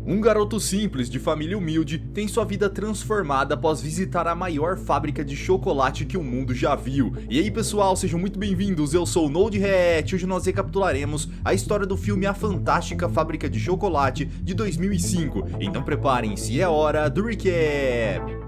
Um garoto simples de família humilde tem sua vida transformada após visitar a maior fábrica de chocolate que o mundo já viu. E aí pessoal, sejam muito bem-vindos, eu sou o NodeReact e hoje nós recapitularemos a história do filme A Fantástica Fábrica de Chocolate de 2005. Então preparem-se, é hora do recap!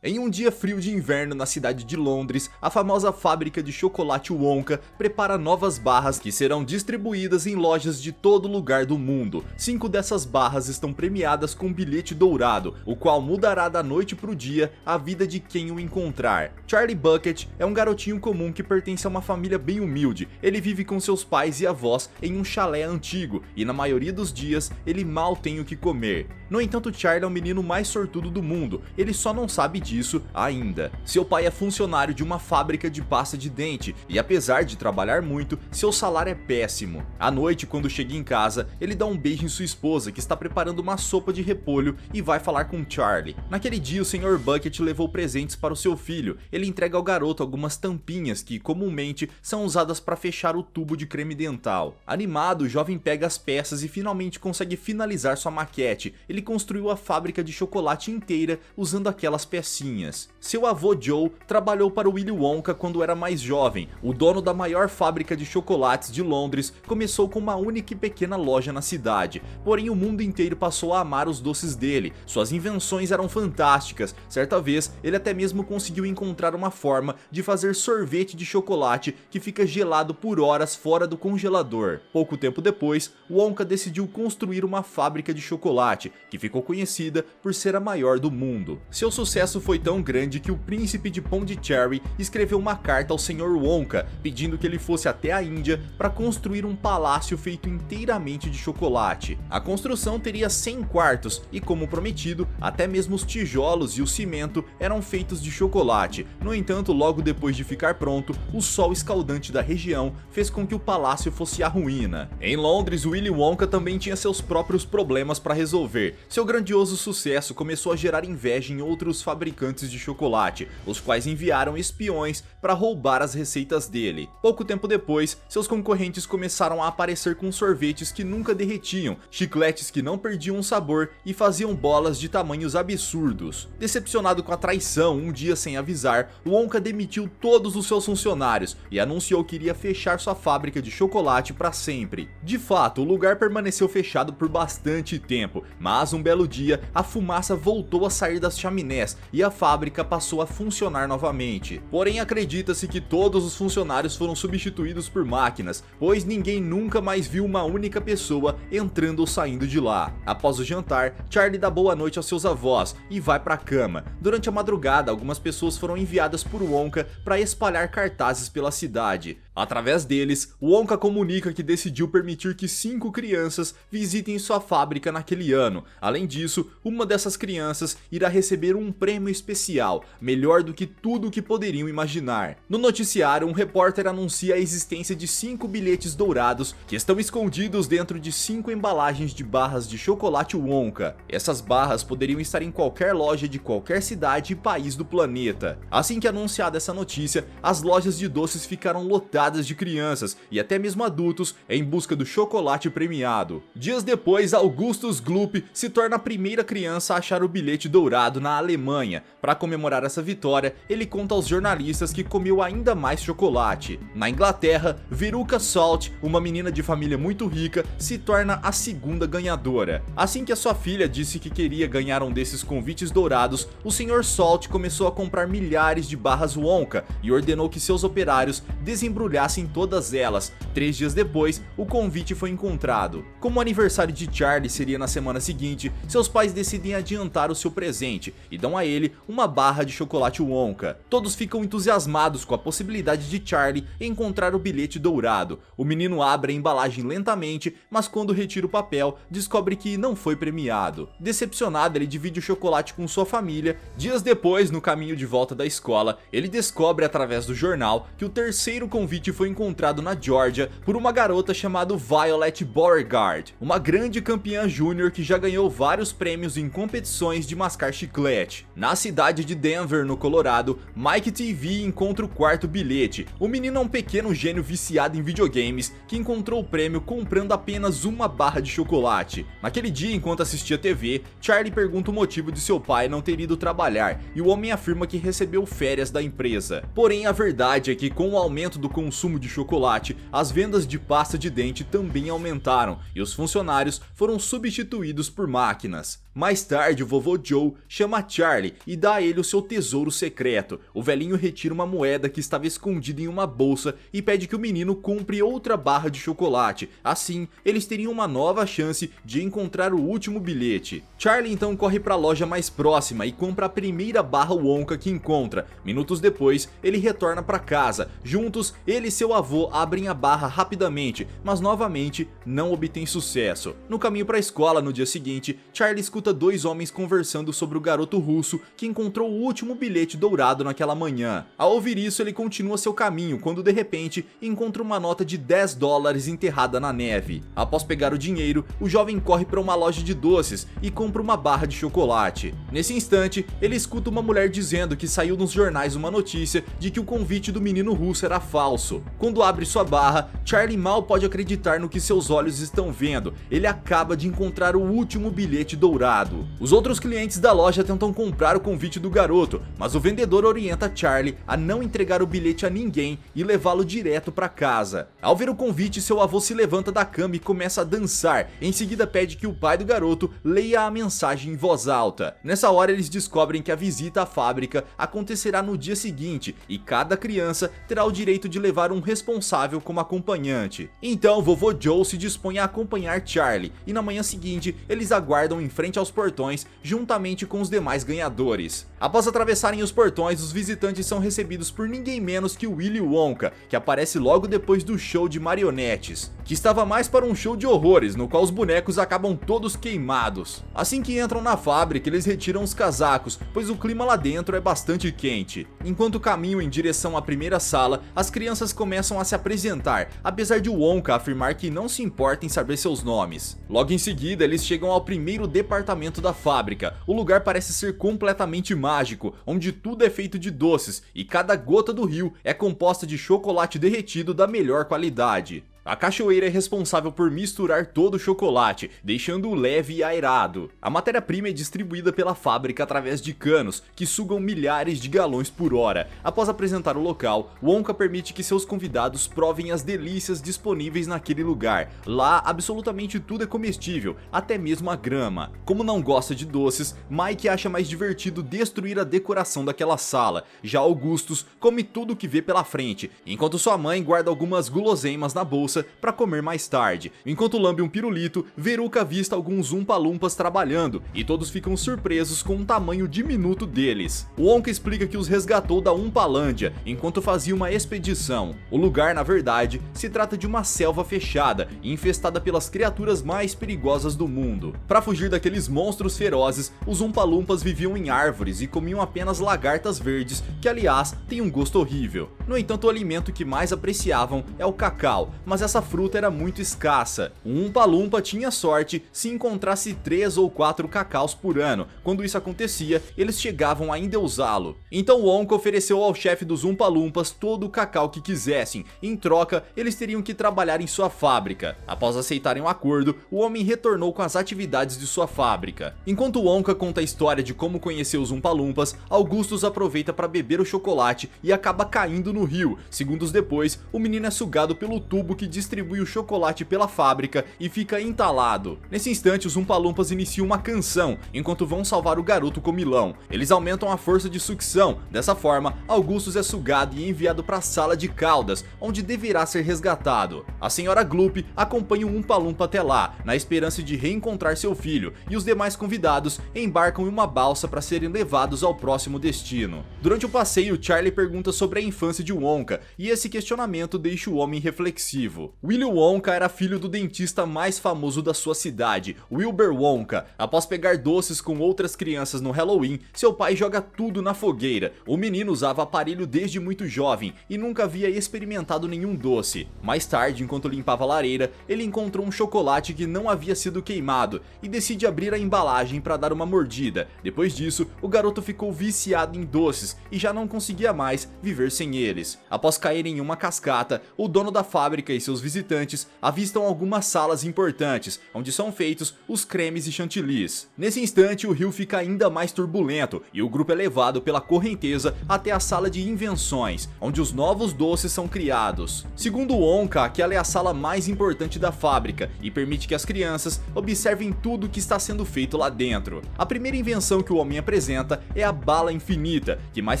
Em um dia frio de inverno na cidade de Londres, a famosa fábrica de chocolate Wonka prepara novas barras que serão distribuídas em lojas de todo lugar do mundo. 5 dessas barras estão premiadas com um bilhete dourado, o qual mudará da noite pro dia a vida de quem o encontrar. Charlie Bucket é um garotinho comum que pertence a uma família bem humilde. Ele vive com seus pais e avós em um chalé antigo e na maioria dos dias ele mal tem o que comer. No entanto, Charlie é o menino mais sortudo do mundo, ele só não sabe disso ainda. Seu pai é funcionário de uma fábrica de pasta de dente e apesar de trabalhar muito, seu salário é péssimo. À noite, quando chega em casa, ele dá um beijo em sua esposa que está preparando uma sopa de repolho e vai falar com Charlie. Naquele dia, o Sr. Bucket levou presentes para o seu filho. Ele entrega ao garoto algumas tampinhas que comumente são usadas para fechar o tubo de creme dental. Animado, o jovem pega as peças e finalmente consegue finalizar sua maquete. Ele construiu a fábrica de chocolate inteira usando aquelas pecinhas. Seu avô Joe trabalhou para Willy Wonka quando era mais jovem. O dono da maior fábrica de chocolates de Londres começou com uma única e pequena loja na cidade, porém o mundo inteiro passou a amar os doces dele. Suas invenções eram fantásticas. Certa vez, ele até mesmo conseguiu encontrar uma forma de fazer sorvete de chocolate que fica gelado por horas fora do congelador. Pouco tempo depois, Wonka decidiu construir uma fábrica de chocolate, que ficou conhecida por ser a maior do mundo. Seu sucesso foi tão grande que o príncipe de Pondicherry escreveu uma carta ao Sr. Wonka, pedindo que ele fosse até a Índia para construir um palácio feito inteiramente de chocolate. A construção teria 100 quartos e, como prometido, até mesmo os tijolos e o cimento eram feitos de chocolate. No entanto, logo depois de ficar pronto, o sol escaldante da região fez com que o palácio fosse a ruína. Em Londres, Willy Wonka também tinha seus próprios problemas para resolver. Seu grandioso sucesso começou a gerar inveja em outros fabricantes de chocolate, os quais enviaram espiões para roubar as receitas dele. Pouco tempo depois, seus concorrentes começaram a aparecer com sorvetes que nunca derretiam, chicletes que não perdiam o sabor e faziam bolas de tamanhos absurdos. Decepcionado com a traição, um dia sem avisar, Wonka demitiu todos os seus funcionários e anunciou que iria fechar sua fábrica de chocolate para sempre. De fato, o lugar permaneceu fechado por bastante tempo, mas um belo dia, a fumaça voltou a sair das chaminés e a fábrica passou a funcionar novamente. Porém, acredita-se que todos os funcionários foram substituídos por máquinas, pois ninguém nunca mais viu uma única pessoa entrando ou saindo de lá. Após o jantar, Charlie dá boa noite aos seus avós e vai para a cama. Durante a madrugada, algumas pessoas foram enviadas por Wonka para espalhar cartazes pela cidade. Através deles, Wonka comunica que decidiu permitir que 5 crianças visitem sua fábrica naquele ano. Além disso, uma dessas crianças irá receber um prêmio especial, melhor do que tudo o que poderiam imaginar. No noticiário, um repórter anuncia a existência de 5 bilhetes dourados que estão escondidos dentro de 5 embalagens de barras de chocolate Wonka. Essas barras poderiam estar em qualquer loja de qualquer cidade e país do planeta. Assim que anunciada essa notícia, as lojas de doces ficaram lotadas de crianças e até mesmo adultos em busca do chocolate premiado. Dias depois, Augustus Gloop se torna a primeira criança a achar o bilhete dourado na Alemanha. Para comemorar essa vitória, ele conta aos jornalistas que comeu ainda mais chocolate. Na Inglaterra, Veruca Salt, uma menina de família muito rica, se torna a segunda ganhadora. Assim que a sua filha disse que queria ganhar um desses convites dourados, o Sr. Salt começou a comprar milhares de barras Wonka e ordenou que seus operários desembrulhassem todas elas. 3 dias depois, o convite foi encontrado. Como o aniversário de Charlie seria na semana seguinte, seus pais decidem adiantar o seu presente e dão a ele uma barra de chocolate Wonka. Todos ficam entusiasmados com a possibilidade de Charlie encontrar o bilhete dourado. O menino abre a embalagem lentamente, mas quando retira o papel, descobre que não foi premiado. Decepcionado, ele divide o chocolate com sua família. Dias depois, no caminho de volta da escola, ele descobre através do jornal que o terceiro convite convite foi encontrado na Geórgia por uma garota chamada Violet Beauregard, uma grande campeã júnior que já ganhou vários prêmios em competições de mascar chiclete. Na cidade de Denver, no Colorado, Mike TV encontra o quarto bilhete. O menino é um pequeno gênio viciado em videogames que encontrou o prêmio comprando apenas uma barra de chocolate. Naquele dia, enquanto assistia TV, Charlie pergunta o motivo de seu pai não ter ido trabalhar e o homem afirma que recebeu férias da empresa. Porém, a verdade é que com o aumento do consumo de chocolate, as vendas de pasta de dente também aumentaram e os funcionários foram substituídos por máquinas. Mais tarde, o vovô Joe chama Charlie e dá a ele o seu tesouro secreto. O velhinho retira uma moeda que estava escondida em uma bolsa e pede que o menino compre outra barra de chocolate. Assim, eles teriam uma nova chance de encontrar o último bilhete. Charlie então corre para a loja mais próxima e compra a primeira barra Wonka que encontra. Minutos depois, ele retorna para casa. Juntos, ele e seu avô abrem a barra rapidamente, mas novamente não obtém sucesso. No caminho para a escola no dia seguinte, Charlie escuta dois homens conversando sobre o garoto russo que encontrou o último bilhete dourado naquela manhã. Ao ouvir isso, ele continua seu caminho quando de repente encontra uma nota de $10 enterrada na neve. Após pegar o dinheiro, o jovem corre para uma loja de doces e compra uma barra de chocolate. Nesse instante, ele escuta uma mulher dizendo que saiu nos jornais uma notícia de que o convite do menino russo era falso. Quando abre sua barra, Charlie mal pode acreditar no que seus olhos estão vendo. Ele acaba de encontrar o último bilhete dourado. Os outros clientes da loja tentam comprar o convite do garoto, mas o vendedor orienta Charlie a não entregar o bilhete a ninguém e levá-lo direto para casa. Ao ver o convite, seu avô se levanta da cama e começa a dançar. Em seguida pede que o pai do garoto leia a mensagem em voz alta. Nessa hora eles descobrem que a visita à fábrica acontecerá no dia seguinte e cada criança terá o direito de levar um responsável como acompanhante. Então o vovô Joe se dispõe a acompanhar Charlie e na manhã seguinte eles aguardam em frente aos portões juntamente com os demais ganhadores. Após atravessarem os portões, os visitantes são recebidos por ninguém menos que Willy Wonka, que aparece logo depois do show de marionetes, que estava mais para um show de horrores, no qual os bonecos acabam todos queimados. Assim que entram na fábrica, eles retiram os casacos, pois o clima lá dentro é bastante quente. Enquanto caminham em direção à primeira sala, as crianças começam a se apresentar, apesar de Wonka afirmar que não se importa em saber seus nomes. Logo em seguida, eles chegam ao primeiro departamento da fábrica. O lugar parece ser completamente mágico, onde tudo é feito de doces e cada gota do rio é composta de chocolate derretido da melhor qualidade. A cachoeira é responsável por misturar todo o chocolate, deixando-o leve e aerado. A matéria-prima é distribuída pela fábrica através de canos, que sugam milhares de galões por hora. Após apresentar o local, Wonka permite que seus convidados provem as delícias disponíveis naquele lugar. Lá, absolutamente tudo é comestível, até mesmo a grama. Como não gosta de doces, Mike acha mais divertido destruir a decoração daquela sala. Já Augustus come tudo que vê pela frente, enquanto sua mãe guarda algumas guloseimas na bolsa para comer mais tarde. Enquanto lambe um pirulito, Veruca avista alguns Umpa-Lumpas trabalhando e todos ficam surpresos com o tamanho diminuto deles. Wonka explica que os resgatou da Umpalândia enquanto fazia uma expedição. O lugar, na verdade, se trata de uma selva fechada e infestada pelas criaturas mais perigosas do mundo. Para fugir daqueles monstros ferozes, os Umpa-Lumpas viviam em árvores e comiam apenas lagartas verdes, que aliás têm um gosto horrível. No entanto, o alimento que mais apreciavam é o cacau, mas essa fruta era muito escassa. Um Umpa-Lumpa tinha sorte se encontrasse 3 ou 4 cacaus por ano. Quando isso acontecia, eles chegavam a endeusá-lo. Então Wonka ofereceu ao chefe dos Umpa-Lumpas todo o cacau que quisessem. Em troca, eles teriam que trabalhar em sua fábrica. Após aceitarem o acordo, o homem retornou com as atividades de sua fábrica. Enquanto Wonka conta a história de como conheceu os Umpa-Lumpas, Augustus aproveita para beber o chocolate e acaba caindo no rio. Segundos depois, o menino é sugado pelo tubo que distribui o chocolate pela fábrica e fica entalado. Nesse instante, os Umpa-Lumpas iniciam uma canção enquanto vão salvar o garoto comilão. Eles aumentam a força de sucção. Dessa forma, Augustus é sugado e enviado para a sala de caudas, onde deverá ser resgatado. A senhora Gloop acompanha o Umpa-Lumpa até lá, na esperança de reencontrar seu filho, e os demais convidados embarcam em uma balsa para serem levados ao próximo destino. Durante o passeio, Charlie pergunta sobre a infância de Wonka, e esse questionamento deixa o homem reflexivo. motivo. Willy Wonka era filho do dentista mais famoso da sua cidade, Wilbur Wonka. Após pegar doces com outras crianças no Halloween, seu pai joga tudo na fogueira. O menino usava aparelho desde muito jovem e nunca havia experimentado nenhum doce. Mais tarde, enquanto limpava a lareira, ele encontrou um chocolate que não havia sido queimado e decide abrir a embalagem para dar uma mordida. Depois disso, o garoto ficou viciado em doces e já não conseguia mais viver sem eles. Após cair em uma cascata, o dono da fábrica e seus visitantes avistam algumas salas importantes, onde são feitos os cremes e chantilly's. Nesse instante, o rio fica ainda mais turbulento e o grupo é levado pela correnteza até a sala de invenções, onde os novos doces são criados. Segundo Wonka, aquela é a sala mais importante da fábrica e permite que as crianças observem tudo que está sendo feito lá dentro. A primeira invenção que o homem apresenta é a bala infinita, que mais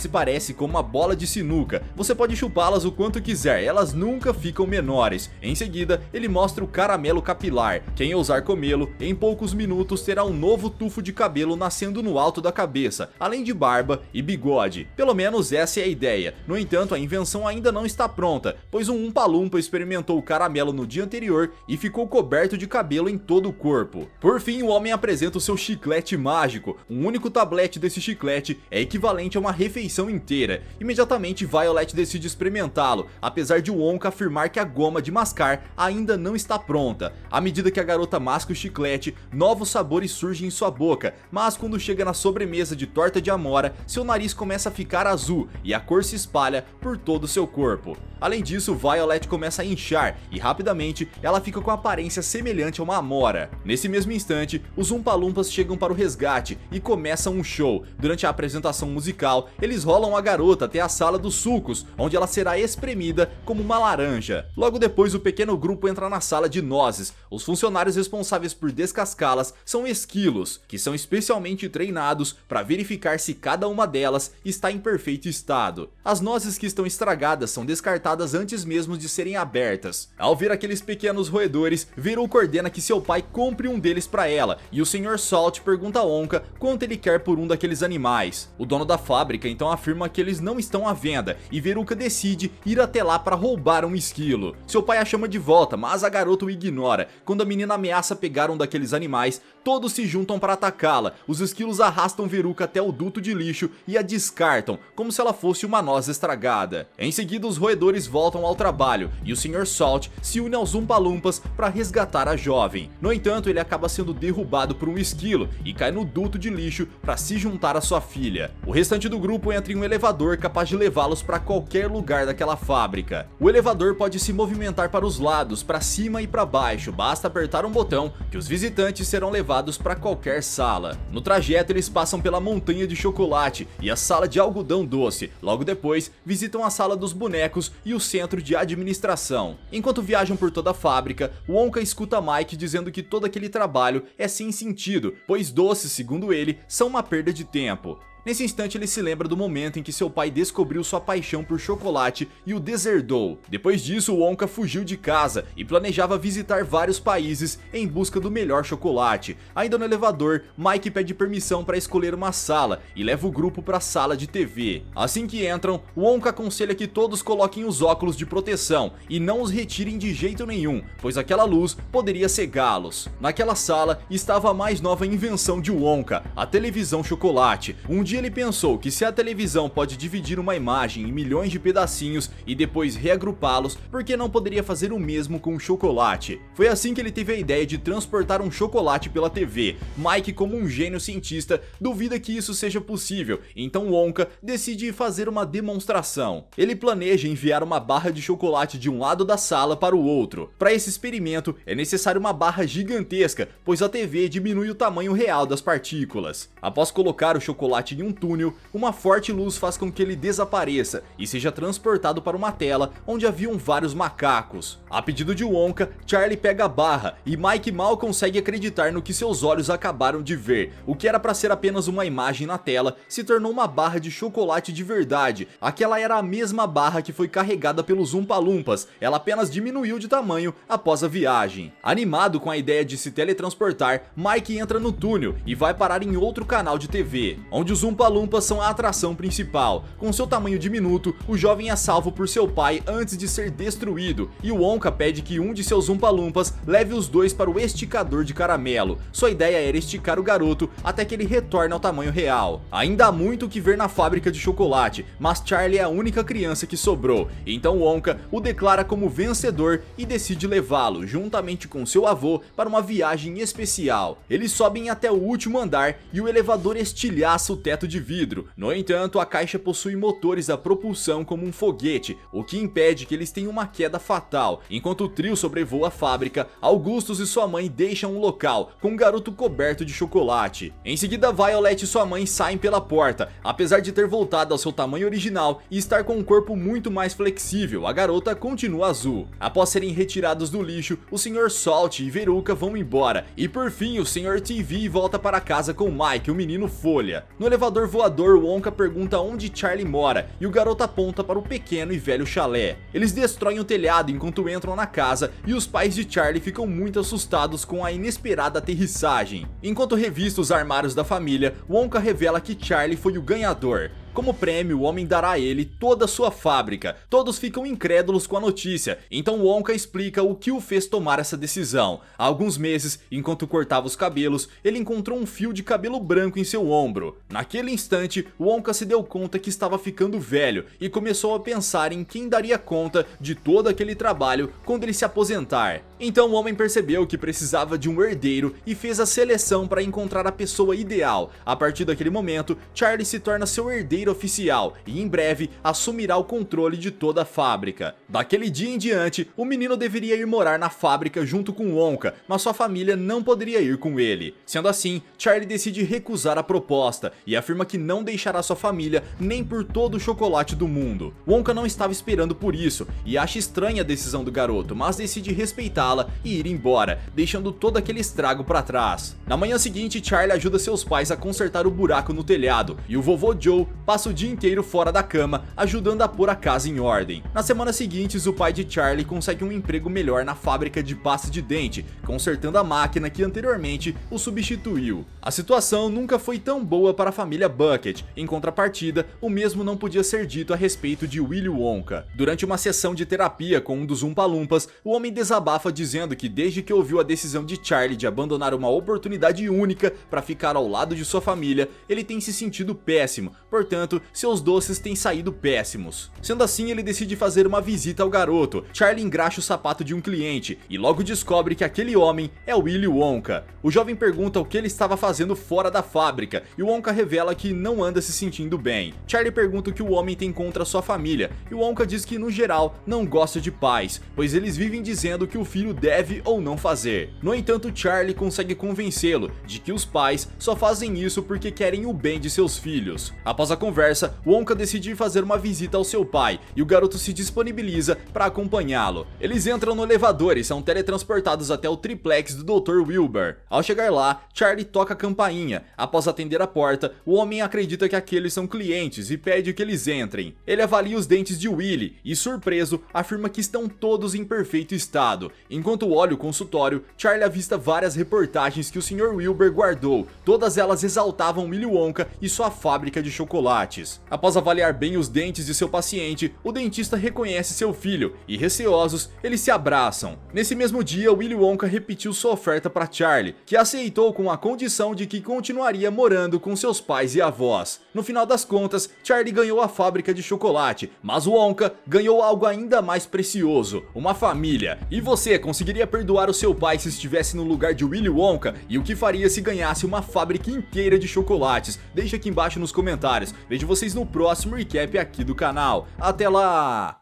se parece com uma bola de sinuca. Você pode chupá-las o quanto quiser, elas nunca ficam menores. Em seguida, ele mostra o caramelo capilar. Quem ousar comê-lo, em poucos minutos terá um novo tufo de cabelo nascendo no alto da cabeça, além de barba e bigode. Pelo menos essa é a ideia. No entanto, a invenção ainda não está pronta, pois um Oompa-Loompa experimentou o caramelo no dia anterior e ficou coberto de cabelo em todo o corpo. Por fim, o homem apresenta o seu chiclete mágico. Um único tablete desse chiclete é equivalente a uma refeição inteira. Imediatamente, Violet decide experimentá-lo, apesar de Wonka afirmar que a goma de mascar ainda não está pronta. À medida que a garota masca o chiclete, novos sabores surgem em sua boca, mas quando chega na sobremesa de torta de amora, seu nariz começa a ficar azul e a cor se espalha por todo o seu corpo. Além disso, Violet começa a inchar e rapidamente ela fica com a aparência semelhante a uma amora. Nesse mesmo instante, os Oompa-Loompas chegam para o resgate e começam um show. Durante a apresentação musical, eles rolam a garota até a sala dos sucos, onde ela será espremida como uma laranja. Logo depois, o pequeno grupo entra na sala de nozes. Os funcionários responsáveis por descascá-las são esquilos, que são especialmente treinados para verificar se cada uma delas está em perfeito estado. As nozes que estão estragadas são descartadas antes mesmo de serem abertas. Ao ver aqueles pequenos roedores, Veru coordena que seu pai compre um deles para ela, e o Sr. Salt pergunta a Wonka quanto ele quer por um daqueles animais. O dono da fábrica então afirma que eles não estão à venda, e Veruca decide ir até lá para roubar um esquilo. Seu pai a chama de volta, mas a garota o ignora. Quando a menina ameaça pegar um daqueles animais, todos se juntam para atacá-la. Os esquilos arrastam Veruca até o duto de lixo e a descartam, como se ela fosse uma noz estragada. Em seguida, os roedores voltam ao trabalho e o Sr. Salt se une aos Oompa-Loompas para resgatar a jovem. No entanto, ele acaba sendo derrubado por um esquilo e cai no duto de lixo para se juntar à sua filha. O restante do grupo entra em um elevador capaz de levá-los para qualquer lugar daquela fábrica. O elevador pode se movimentar para os lados, para cima e para baixo, basta apertar um botão que os visitantes serão levados para qualquer sala. No trajeto, eles passam pela montanha de chocolate e a sala de algodão doce. Logo depois, visitam a sala dos bonecos e o centro de administração. Enquanto viajam por toda a fábrica, Wonka escuta Mike dizendo que todo aquele trabalho é sem sentido, pois doces, segundo ele, são uma perda de tempo. Nesse instante, ele se lembra do momento em que seu pai descobriu sua paixão por chocolate e o deserdou. Depois disso, Wonka fugiu de casa e planejava visitar vários países em busca do melhor chocolate. Ainda no elevador, Mike pede permissão para escolher uma sala e leva o grupo para a sala de TV. Assim que entram, Wonka aconselha que todos coloquem os óculos de proteção e não os retirem de jeito nenhum, pois aquela luz poderia cegá-los. Naquela sala estava a mais nova invenção de Wonka, a televisão chocolate. Um dia ele pensou que se a televisão pode dividir uma imagem em milhões de pedacinhos e depois reagrupá-los, por que não poderia fazer o mesmo com o chocolate? Foi assim que ele teve a ideia de transportar um chocolate pela TV. Mike, como um gênio cientista, duvida que isso seja possível, então Wonka decide fazer uma demonstração. Ele planeja enviar uma barra de chocolate de um lado da sala para o outro. Para esse experimento, é necessário uma barra gigantesca, pois a TV diminui o tamanho real das partículas. Após colocar o chocolate em um túnel, uma forte luz faz com que ele desapareça e seja transportado para uma tela onde haviam vários macacos. A pedido de Wonka, Charlie pega a barra e Mike mal consegue acreditar no que seus olhos acabaram de ver. O que era para ser apenas uma imagem na tela se tornou uma barra de chocolate de verdade. Aquela era a mesma barra que foi carregada pelos Oompa-Loompas, ela apenas diminuiu de tamanho após a viagem. Animado com a ideia de se teletransportar, Mike entra no túnel e vai parar em outro canal de TV, onde os Oompa Loompas são a atração principal. Com seu tamanho diminuto, o jovem é salvo por seu pai antes de ser destruído, e o Wonka pede que um de seus Oompa Loompas leve os dois para o esticador de caramelo. Sua ideia era esticar o garoto até que ele retorne ao tamanho real. Ainda há muito o que ver na fábrica de chocolate, mas Charlie é a única criança que sobrou, então Wonka o declara como vencedor e decide levá-lo, juntamente com seu avô, para uma viagem especial. Eles sobem até o último andar e o elevador estilhaça o teto de vidro. No entanto, a caixa possui motores a propulsão como um foguete, o que impede que eles tenham uma queda fatal. Enquanto o trio sobrevoa a fábrica, Augustus e sua mãe deixam o local, com um garoto coberto de chocolate. Em seguida, Violet e sua mãe saem pela porta. Apesar de ter voltado ao seu tamanho original e estar com um corpo muito mais flexível, a garota continua azul. Após serem retirados do lixo, o Sr. Salt e Veruca vão embora, e por fim o Sr. TV volta para casa com Mike, o menino Folha. No elevador voador, Wonka pergunta onde Charlie mora, e o garoto aponta para o pequeno e velho chalé. Eles destroem o telhado enquanto entram na casa, e os pais de Charlie ficam muito assustados com a inesperada aterrissagem. Enquanto revista os armários da família, Wonka revela que Charlie foi o ganhador. Como prêmio, o homem dará a ele toda a sua fábrica. Todos ficam incrédulos com a notícia, então Wonka explica o que o fez tomar essa decisão. Há alguns meses, enquanto cortava os cabelos, ele encontrou um fio de cabelo branco em seu ombro. Naquele instante, Wonka se deu conta que estava ficando velho e começou a pensar em quem daria conta de todo aquele trabalho quando ele se aposentar. Então o homem percebeu que precisava de um herdeiro e fez a seleção para encontrar a pessoa ideal. A partir daquele momento, Charlie se torna seu herdeiro oficial e em breve assumirá o controle de toda a fábrica. Daquele dia em diante, o menino deveria ir morar na fábrica junto com Wonka, mas sua família não poderia ir com ele. Sendo assim, Charlie decide recusar a proposta e afirma que não deixará sua família nem por todo o chocolate do mundo. Wonka não estava esperando por isso e acha estranha a decisão do garoto, mas decide respeitá-la e ir embora, deixando todo aquele estrago para trás. Na manhã seguinte, Charlie ajuda seus pais a consertar o buraco no telhado e o vovô Joe passa o dia inteiro fora da cama, ajudando a pôr a casa em ordem. Nas semanas seguintes, o pai de Charlie consegue um emprego melhor na fábrica de pasta de dente, consertando a máquina que anteriormente o substituiu. A situação nunca foi tão boa para a família Bucket. Em contrapartida, o mesmo não podia ser dito a respeito de Willy Wonka. Durante uma sessão de terapia com um dos Oompa Loompas, o homem desabafa dizendo que desde que ouviu a decisão de Charlie de abandonar uma oportunidade única para ficar ao lado de sua família, ele tem se sentido péssimo, portanto seus doces têm saído péssimos. Sendo assim, ele decide fazer uma visita ao garoto. Charlie engraxa o sapato de um cliente e logo descobre que aquele homem é Willy Wonka. O jovem pergunta o que ele estava fazendo fora da fábrica e Wonka revela que não anda se sentindo bem. Charlie pergunta o que o homem tem contra sua família e Wonka diz que no geral não gosta de pais, pois eles vivem dizendo que o filho deve ou não fazer. No entanto, Charlie consegue convencê-lo de que os pais só fazem isso porque querem o bem de seus filhos. Após a conversa, Wonka decide fazer uma visita ao seu pai e o garoto se disponibiliza para acompanhá-lo. Eles entram no elevador e são teletransportados até o triplex do Dr. Wilbur. Ao chegar lá, Charlie toca a campainha. Após atender a porta, o homem acredita que aqueles são clientes e pede que eles entrem. Ele avalia os dentes de Willy e, surpreso, afirma que estão todos em perfeito estado. Enquanto olha o consultório, Charlie avista várias reportagens que o Sr. Wilbur guardou. Todas elas exaltavam Willy Wonka e sua fábrica de chocolates. Após avaliar bem os dentes de seu paciente, o dentista reconhece seu filho e, receosos, eles se abraçam. Nesse mesmo dia, Willy Wonka repetiu sua oferta para Charlie, que aceitou com a condição de que continuaria morando com seus pais e avós. No final das contas, Charlie ganhou a fábrica de chocolate, mas Wonka ganhou algo ainda mais precioso, uma família. E você conseguiria perdoar o seu pai se estivesse no lugar de Willy Wonka? E o que faria se ganhasse uma fábrica inteira de chocolates? Deixa aqui embaixo nos comentários. Vejo vocês no próximo recap aqui do canal. Até lá!